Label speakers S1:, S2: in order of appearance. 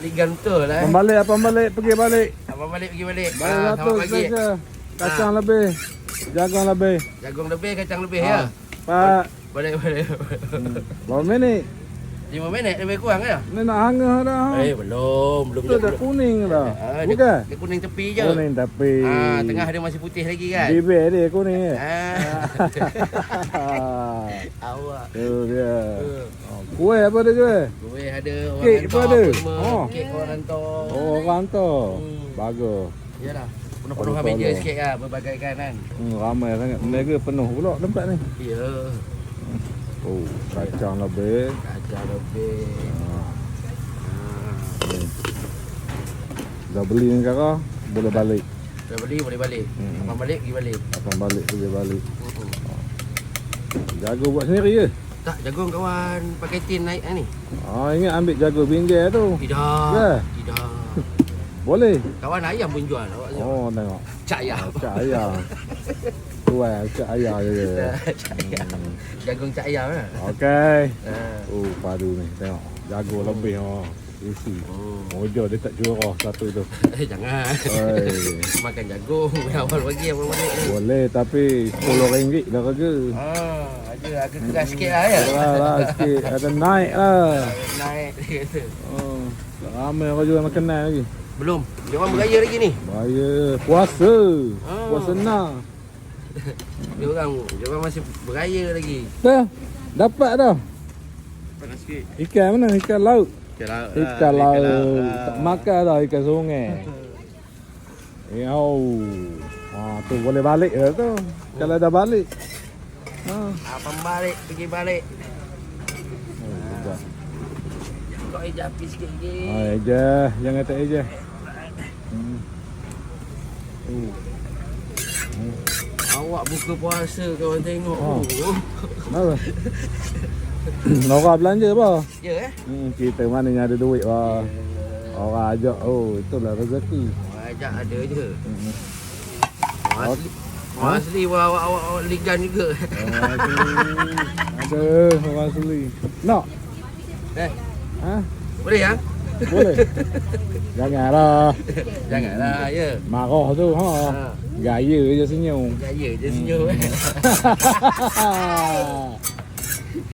S1: ligan betul lah.
S2: Pembalik, pergi balik.
S1: Abang balik pergi balik.
S2: Balik
S1: Selamat
S2: 100
S1: pagi.
S2: special. Kacang lebih. Jagung lebih.
S1: Jagung lebih, kacang lebih ya.
S2: Pak.
S1: Boleh.
S2: Berapa minit?
S1: 5 minit lebih kurang ya?
S2: Ni nak hangah dah.
S1: Belum
S2: Tu dah kuning dah. Bukan?
S1: Dia kuning tepi je.
S2: Kuning tapi.
S1: Tengah dia masih putih lagi kan?
S2: Bibir dia kuning ni.
S1: Awak.
S2: Tu dia. Kuih apa dia jual?
S1: Kuih ada, orang
S2: Kek
S1: hantar
S2: pun ada?
S1: apa semua. Kek orang hantar.
S2: Oh, orang tu. Bagus.
S1: Yalah. Penuh-penuh meja sikit lah, berbagai kan.
S2: Ramai sangat. Meniaga penuh pula tempat ni.
S1: Ya.
S2: Oh, kacang lebih.
S1: Kacang lebih.
S2: Dah beli ni kakak, boleh balik.
S1: Dah beli boleh balik. Abang balik pergi balik.
S2: Akan balik, pergi balik. Jago buat sendiri je?
S1: Tak, jagung kawan pakai tin naik ni.
S2: Ingat ambil jago pinggir tu.
S1: Tidak.
S2: Ya?
S1: Tidak.
S2: Boleh?
S1: Kawan ayam pun jual awak.
S2: Oh, tengok.
S1: Cak ayam.
S2: Cak ayam. Tuai, cak ayam je.
S1: Cak ayam. Jagung cak ayam lah.
S2: Okey. Oh, padu ni. Tengok. Jago lebih. Isi. Mojo dia tak jual satu tu.
S1: Jangan.
S2: Oi.
S1: Makan jagung. Awal bagi abang balik ni.
S2: Boleh, tapi RM10 dah harga.
S1: Ada agak keras sikit lah ya.
S2: Lah sikit. Ada naik lah.
S1: Naik dia kata.
S2: Ramai orang jual makanan lagi.
S1: Belum. Dia orang beraya lagi ni.
S2: Bahaya. Puasa. Puasa nak.
S1: Dia orang masih beraya lagi.
S2: Dah. Dapat dah.
S1: Panas sikit.
S2: Ikan mana? Ikan laut. Ikan laut. Tak makan dah ikan sungai. Tu boleh balik dah tu. Kalau dah balik.
S1: Abang balik, pergi balik. Kau eja api sikit lagi.
S2: Eja. Jangan tak eja.
S1: Awak buka puasa kawan tengok.
S2: Kenapa? Nora belanja apa?
S1: Ya
S2: Kita mana yang ada duit bah. Orang ajak. Itulah rezeki.
S1: Orang ajak ada je. Orang asli awak ligan juga.
S2: Ada orang asli. Nak?
S1: Boleh ya?
S2: Boleh. Janganlah.
S1: Janganlah ya.
S2: Marah tu Gaya je senyum.
S1: Gaya je senyum.